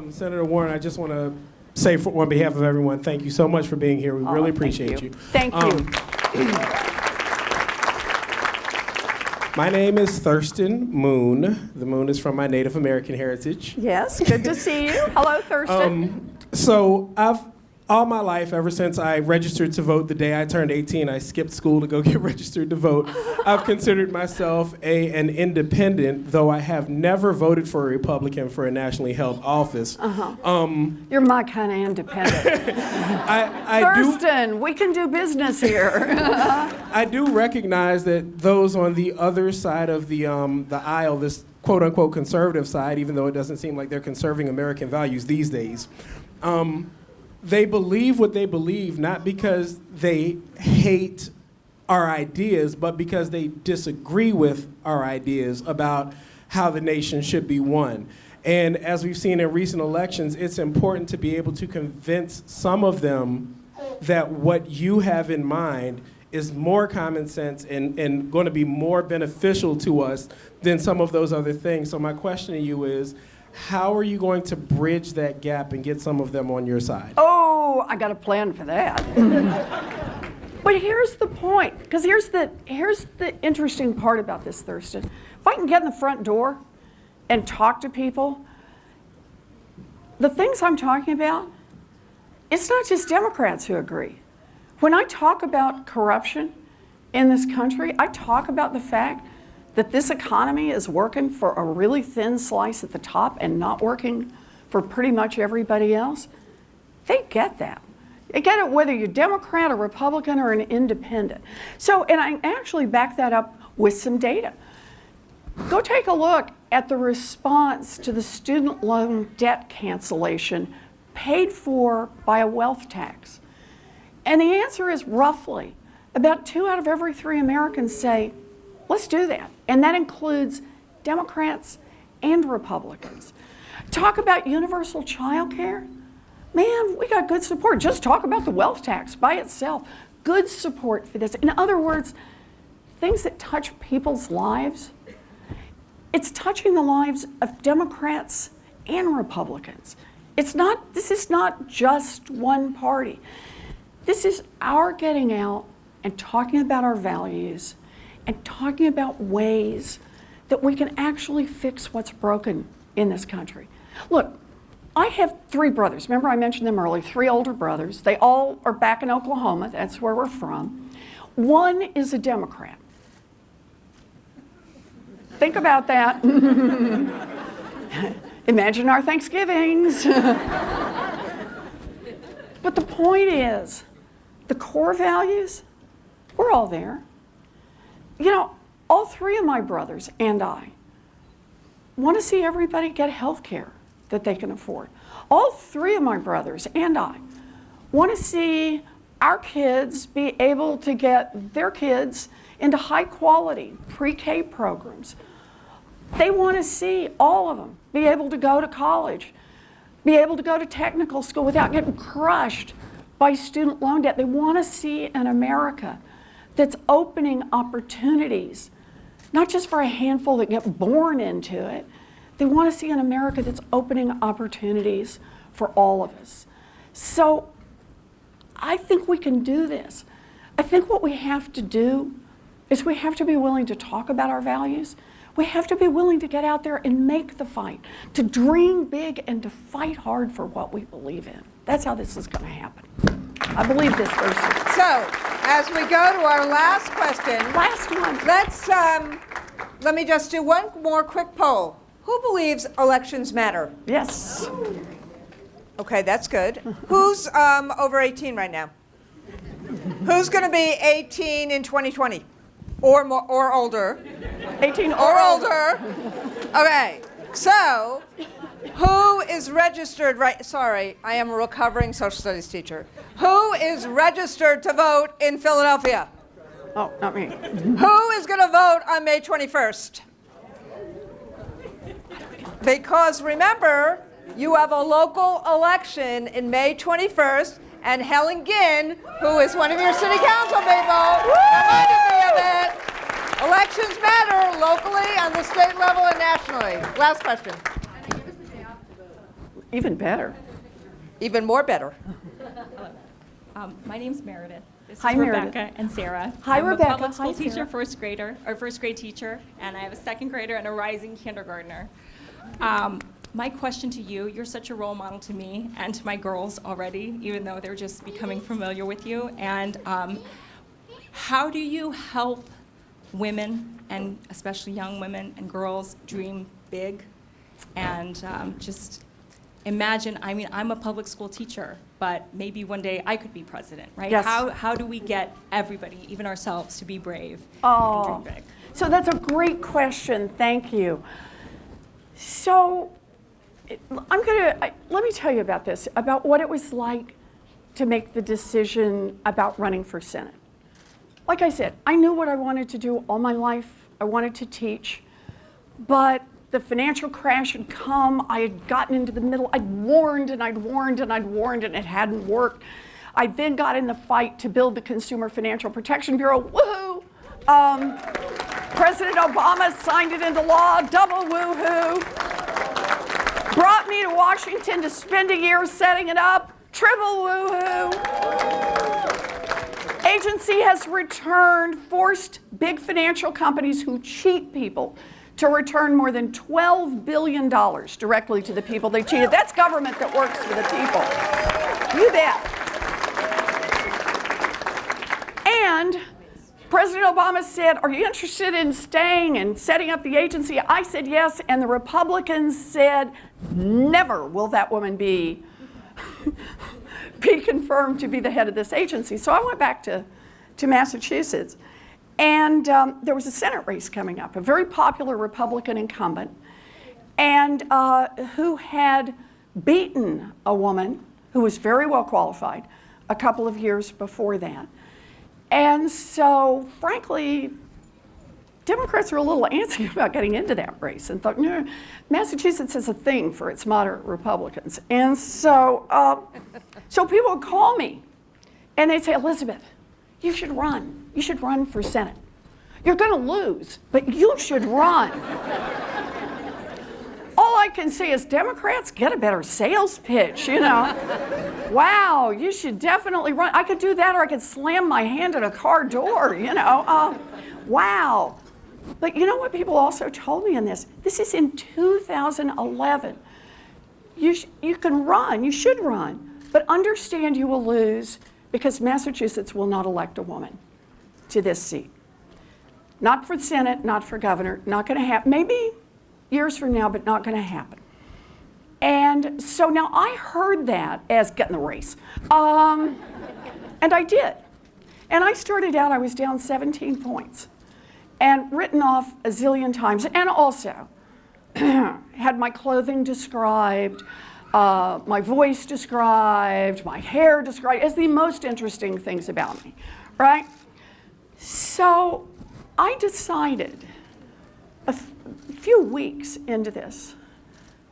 Senator Warren, I just want to say on behalf of everyone, thank you so much for being here. We really appreciate you. Thank you. My name is Thurston Moon. The Moon is from my Native American heritage. Yes, good to see you. Hello, Thurston. So all my life, ever since I registered to vote the day I turned 18, I skipped school to go get registered to vote. I've considered myself an independent, though I have never voted for a Republican for a nationally held office. You're my kind of independent. Thurston, we can do business here. I do recognize that those on the other side of the aisle, this quote-unquote conservative side, even though it doesn't seem like they're conserving American values these days, they believe what they believe, not because they hate our ideas, but because they disagree with our ideas about how the nation should be won. And as we've seen in recent elections, it's important to be able to convince some of them that what you have in mind is more common sense and going to be more beneficial to us than some of those other things. So my question to you is, how are you going to bridge that gap and get some of them on your side? Oh, I got a plan for that. But here's the point, because here's the interesting part about this, Thurston. If I can get in the front door and talk to people, the things I'm talking about, it's not just Democrats who agree. When I talk about corruption in this country, I talk about the fact that this economy is working for a really thin slice at the top and not working for pretty much everybody else. They get that. They get it whether you're Democrat, a Republican, or an independent. So, and I actually back that up with some data. Go take a look at the response to the student loan debt cancellation paid for by a wealth tax. And the answer is roughly about 2 out of every 3 Americans say, let's do that. And that includes Democrats and Republicans. Talk about universal child care. Man, we got good support. Just talk about the wealth tax by itself. Good support for this. In other words, things that touch people's lives, it's touching the lives of Democrats and Republicans. This is not just one party. This is our getting out and talking about our values and talking about ways that we can actually fix what's broken in this country. Look, I have 3 brothers. Remember I mentioned them earlier, 3 older brothers. They all are back in Oklahoma. That's where we're from. One is a Democrat. Think about that. Imagine our Thanksgivings. But the point is, the core values, we're all there. You know, all 3 of my brothers and I want to see everybody get health care that they can afford. All 3 of my brothers and I want to see our kids be able to get their kids into high quality pre-K programs. They want to see all of them be able to go to college, be able to go to technical school without getting crushed by student loan debt. They want to see an America that's opening opportunities, not just for a handful that get born into it. They want to see an America that's opening opportunities for all of us. So I think we can do this. I think what we have to do is we have to be willing to talk about our values. We have to be willing to get out there and make the fight, to dream big and to fight hard for what we believe in. That's how this is going to happen. I believe this person. So, as we go to our last question, Last one. let me just do one more quick poll. Who believes elections matter? Yes. Okay, that's good. Who's over 18 right now? Who's going to be 18 in 2020? Or more, or older? 18 Or older. Okay, so who is registered sorry, I am a recovering social studies teacher. Who is registered to vote in Philadelphia? Oh, not me. Who is going to vote on May 21st? Because remember, you have a local election in May 21st, and Helen Ginn, who is one of your city council people, reminded me of it. Elections matter locally, on the state level, and nationally. Last question. Even better. Even more better. My name's Meredith. This Hi, is Rebecca Meredith. and Sarah. Hi, I'm Rebecca. a public school Hi, teacher, Sarah. first grade teacher, and I have a 2nd grader and a rising kindergartner. My question to you, you're such a role model to me and to my girls already, even though they're just becoming familiar with you. And how do you help women, and especially young women and girls, dream big and just imagine, I mean, I'm a public school teacher, but maybe one day I could be president, right? Yes. How do we get everybody, even ourselves, to be brave Oh, and dream big? so that's a great question. Thank you. So let me tell you about this, about what it was like to make the decision about running for Senate. Like I said, I knew what I wanted to do all my life. I wanted to teach, but the financial crash had come. I had gotten into the middle. I'd warned and I'd warned and I'd warned, and it hadn't worked. I then got in the fight to build the Consumer Financial Protection Bureau. Woohoo! President Obama signed it into law. Double woohoo! Brought me to Washington to spend a year setting it up. Triple woohoo! Agency has forced big financial companies who cheat people to return more than $12 billion directly to the people they cheated. That's government that works for the people. You bet. And President Obama said, are you interested in staying and setting up the agency? I said yes, and the Republicans said, never will that woman be confirmed to be the head of this agency. So I went back to Massachusetts, and there was a Senate race coming up, a very popular Republican incumbent, and who had beaten a woman who was very well qualified a couple of years before that. And so, frankly, Democrats were a little antsy about getting into that race and thought, no, Massachusetts is a thing for its moderate Republicans. And so, so people would call me and they'd say, Elizabeth, you should run. You should run for Senate. You're going to lose, but you should run. All I can say is, Democrats, get a better sales pitch, you know. Wow, you should definitely run. I could do that, or I could slam my hand at a car door, you know. Wow. But you know what people also told me in this? This is in 2011. You can run, you should run, but understand you will lose because Massachusetts will not elect a woman to this seat. Not for Senate, not for governor, not going to happen. Maybe years from now, but not going to happen. And so now I heard that as get in the race. And I did. And I started out, I was down 17 points and written off a zillion times, and also had my clothing described, my voice described, my hair described as the most interesting things about me, right? So I decided a few weeks into this,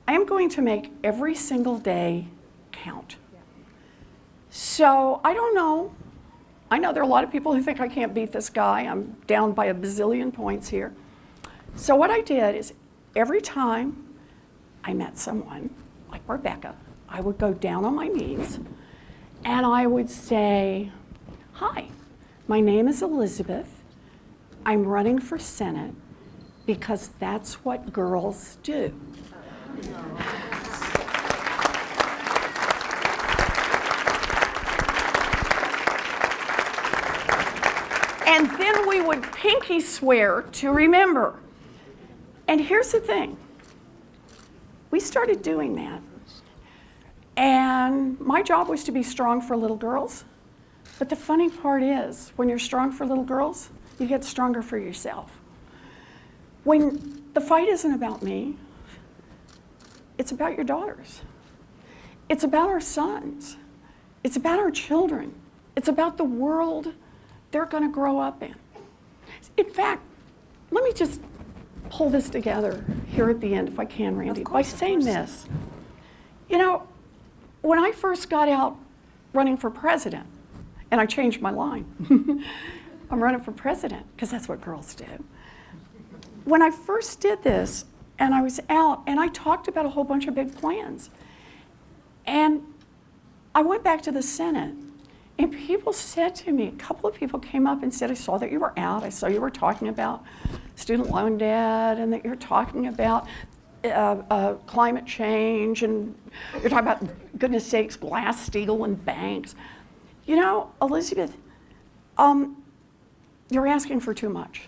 I am going to make every single day count. So I don't know. I know there are a lot of people who think I can't beat this guy. I'm down by a bazillion points here. So what I did is every time I met someone, like Rebecca, I would go down on my knees and I would say, hi, my name is Elizabeth. I'm running for Senate because that's what girls do. And then we would pinky swear to remember. And here's the thing. We started doing that. And my job was to be strong for little girls. But the funny part is, when you're strong for little girls, you get stronger for yourself. When the fight isn't about me, it's about your daughters. It's about our sons. It's about our children. It's about the world they're going to grow up in. In fact, let me just pull this together here at the end, if I can, Randy, by saying this. You know, when I first got out running for president, and I changed my line, I'm running for president, because that's what girls do. When I first did this, and I was out, and I talked about a whole bunch of big plans, and I went back to the Senate, and people said to me, a couple of people came up and said, I saw that you were out, I saw you were talking about student loan debt, and that you're talking about climate change, and you're talking about, goodness sakes, Glass-Steagall and banks. You know, Elizabeth, you're asking for too much.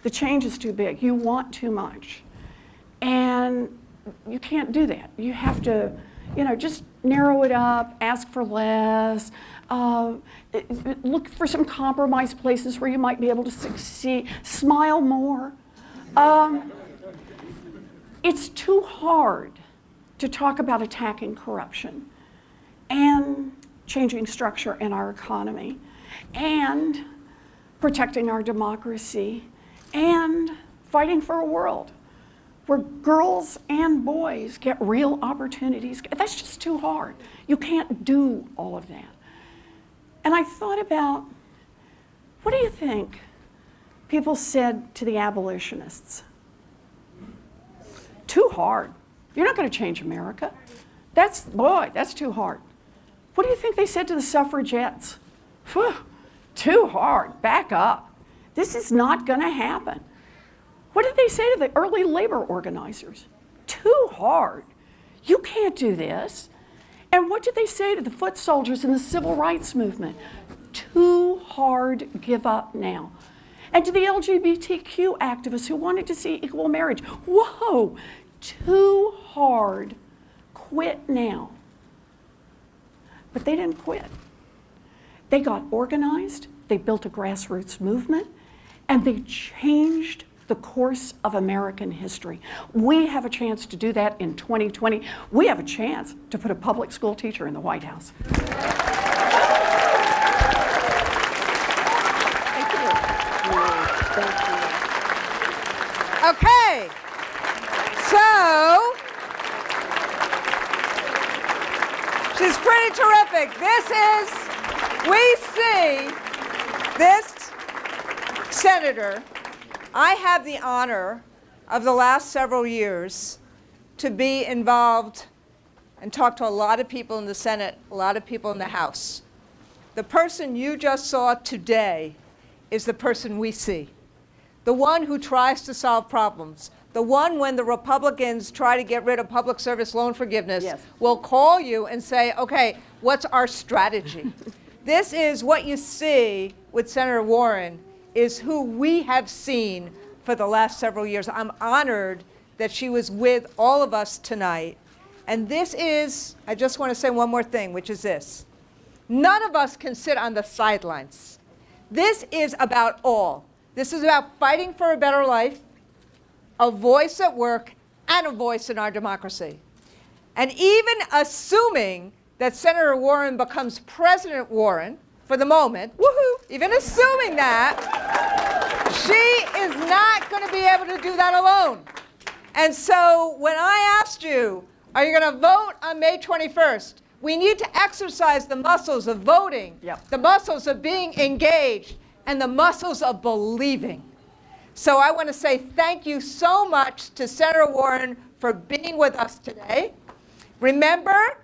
The change is too big. You want too much. And you can't do that. You have to, you know, just narrow it up, ask for less, look for some compromise places where you might be able to succeed, smile more. It's too hard to talk about attacking corruption and changing structure in our economy and protecting our democracy and fighting for a world where girls and boys get real opportunities. That's just too hard. You can't do all of that. And I thought about, what do you think people said to the abolitionists? Too hard. You're not going to change America. That's too hard. What do you think they said to the suffragettes? Whew, too hard, back up. This is not going to happen. What did they say to the early labor organizers? Too hard. You can't do this. And what did they say to the foot soldiers in the civil rights movement? Too hard, give up now. And to the LGBTQ activists who wanted to see equal marriage, whoa, too hard, quit now. But they didn't quit. They got organized, they built a grassroots movement, and they changed the course of American history. We have a chance to do that in 2020. We have a chance to put a public school teacher in the White House. Okay, so she's pretty terrific. We see this senator. I have the honor of the last several years to be involved and talk to a lot of people in the Senate, a lot of people in the House. The person you just saw today is the person we see. The one who tries to solve problems. The one when the Republicans try to get rid of public service loan forgiveness will call you and say, okay, what's our strategy? This is what you see with Senator Warren, is who we have seen for the last several years. I'm honored that she was with all of us tonight. And this is, I just want to say one more thing, which is this. None of us can sit on the sidelines. This is about all. This is about fighting for a better life, a voice at work, and a voice in our democracy. And even assuming that Senator Warren becomes President Warren, for the moment, woohoo, even assuming that, she is not going to be able to do that alone. And so when I asked you, are you going to vote on May 21st? We need to exercise the muscles of voting, the muscles of being engaged, and the muscles of believing. So I want to say thank you so much to Senator Warren for being with us today. Remember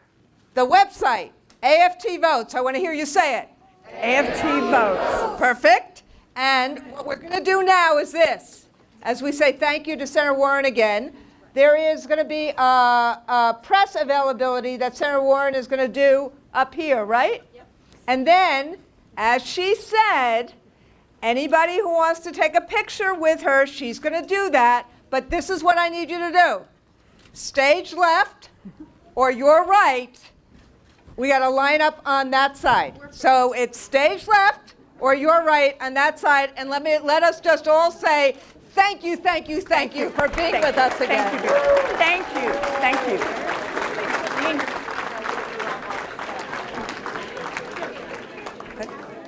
the website, AFT Votes. I want to hear you say it. AFT Votes. Perfect. And what we're going to do now is this. As we say thank you to Senator Warren again, there is going to be a press availability that Senator Warren is going to do up here, right? Yep. And then, as she said, anybody who wants to take a picture with her, she's going to do that. But this is what I need you to do. Stage left or your right, we got to line up on that side. So it's stage left or your right on that side. And let us just all say thank you, thank you, thank you for being with us again. Thank you. Thank you. Thank you.